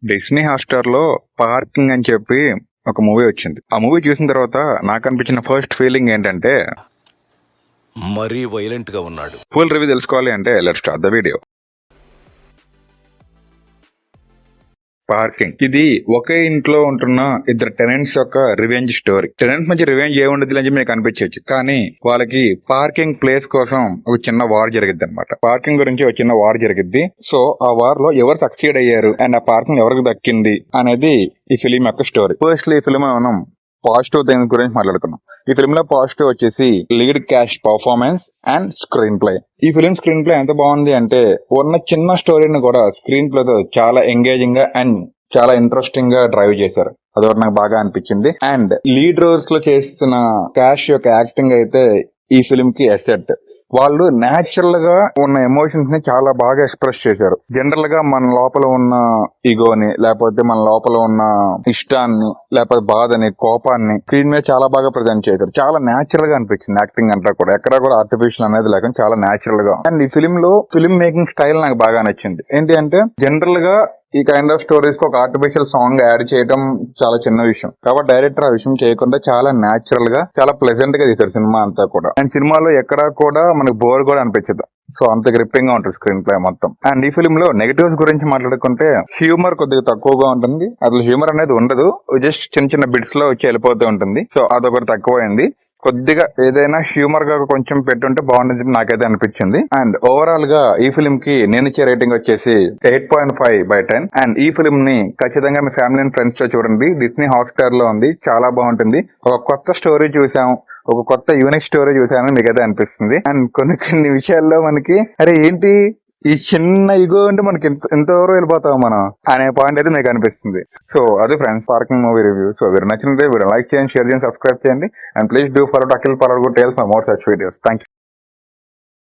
Disney Hotstar లో 'parking' అని చెప్పి ఒక మూవీ వచ్చింది. ఆ మూవీ చూసిన తర్వాత నాకు అనిపించిన ఫస్ట్ ఫీలింగ్ ఏంటంటే, మరీ వైలెంట్ గా ఉన్నాడు. ఫుల్ రివ్యూ తెలుసుకోవాలి అంటే let's start the video. Parking ఇది ఒకే ఇంట్లో ఉంటున్న ఇద్దరు టెనెంట్స్ యొక్క రివెంజ్ స్టోరీ. టెనెంట్స్ మధ్య రివెంజ్ ఏముండదు అని మీకు అనిపించవచ్చు, కానీ వాళ్ళకి పార్కింగ్ ప్లేస్ కోసం ఒక చిన్న వార్ జరిగిద్ది అనమాట. పార్కింగ్ గురించి ఒక చిన్న వార్ జరిగిద్ది. సో ఆ వార్ లో ఎవరు సక్సీడ్ అయ్యారు అండ్ ఆ పార్కింగ్ ఎవరికి దక్కింది అనేది ఈ ఫిలిం యొక్క స్టోరీ. ఫస్ట్లీ ఈ ఫిలిం మనం పాజిటివ్ థింగ్స్ గురించి మాట్లాడుకున్నాం. ఈ ఫిల్మ్ లో పాజిటివ్ వచ్చేసి lead caste performance and screen play. ఈ ఫిలిం స్క్రీన్ ప్లే ఎంత బాగుంది అంటే, ఉన్న చిన్న స్టోరీని కూడా స్క్రీన్ ప్లే తో చాలా ఎంగేజింగ్ గా అండ్ చాలా ఇంట్రెస్టింగ్ గా డ్రైవ్ చేశారు. అదొకటి నాకు బాగా అనిపించింది. అండ్ లీడ్ రోల్స్ లో చేస్తున్న క్యాష్ యొక్క యాక్టింగ్ అయితే ఈ ఫిలిం కి అసెట్. వాళ్ళు నేచురల్ గా ఉన్న ఎమోషన్స్ ని చాలా బాగా ఎక్స్ప్రెస్ చేశారు. జనరల్ గా మన లోపల ఉన్న ఈగోని, లేకపోతే మన లోపల ఉన్న ఇష్టాన్ని, లేకపోతే బాధని, కోపాన్ని స్క్రీన్ మీద చాలా బాగా ప్రజెంట్ చేశారు. చాలా నేచురల్ గా అనిపించింది యాక్టింగ్ అంతా కూడా. ఎక్కడ కూడా ఆర్టిఫిషియల్ అనేది లేకుండా చాలా నేచురల్ గా. అండ్ ఈ ఫిలిం లో ఫిల్మ్ మేకింగ్ స్టైల్ నాకు బాగా నచ్చింది. ఏంటి అంటే, జనరల్ గా ఈ కైండ్ ఆఫ్ స్టోరీస్ కి ఒక ఆర్టిఫిషియల్ సాంగ్ యాడ్ చేయడం చాలా చిన్న విషయం. కాబట్టి డైరెక్టర్ ఆ విషయం చేయకుండా చాలా నేచురల్ గా, చాలా ప్లెజెంట్ గా తీశారు సినిమా అంతా కూడా. అండ్ సినిమాలో ఎక్కడా కూడా మనకు బోర్ కూడా అనిపించదు. సో అంత గ్రిప్పింగ్ గా ఉంటుంది స్క్రీన్ ప్లే మొత్తం. అండ్ ఈ ఫిలిం లో నెగటివ్స్ గురించి మాట్లాడుకుంటే, హ్యూమర్ కొద్దిగా తక్కువగా ఉంటుంది. అసలు హ్యూమర్ అనేది ఉండదు, జస్ట్ చిన్న చిన్న బిట్స్ లో వచ్చి వెళ్ళిపోతూ ఉంటుంది. సో అదొకటి తక్కువైంది. కొద్దిగా ఏదైనా హ్యూమర్ గా కొంచెం పెట్టుంటే బాగుంటుంది నాకైతే అనిపించింది. అండ్ ఓవరాల్ గా ఈ ఫిలిం కి నేను ఇచ్చే రేటింగ్ వచ్చేసి 8.5/10. అండ్ ఈ ఫిలిం ని ఖచ్చితంగా మీ ఫ్యామిలీ అండ్ ఫ్రెండ్స్ తో చూడండి. డిస్నీ హాట్‌స్టార్ లో ఉంది, చాలా బాగుంటుంది. ఒక కొత్త స్టోరీ చూసాం, ఒక కొత్త యూనిక్ స్టోరీ చూసామని మీకైతే అనిపిస్తుంది. అండ్ కొన్ని విషయాల్లో మనకి అరే ఏంటి ఈ చిన్న ఇగో అంటే మనకి ఎంతవరకు వెళ్ళిపోతాం మనం అనే పాయింట్ అయితే మీకు అనిపిస్తుంది. సో అది friends, parking movie review. So మీరు నచ్చినట్లయితే మీరు లైక్ చేయండి, షేర్ చేయండి, సబ్స్క్రైబ్ చేయండి. And please do follow Akhil Parar good tales for more such videos. Thank you.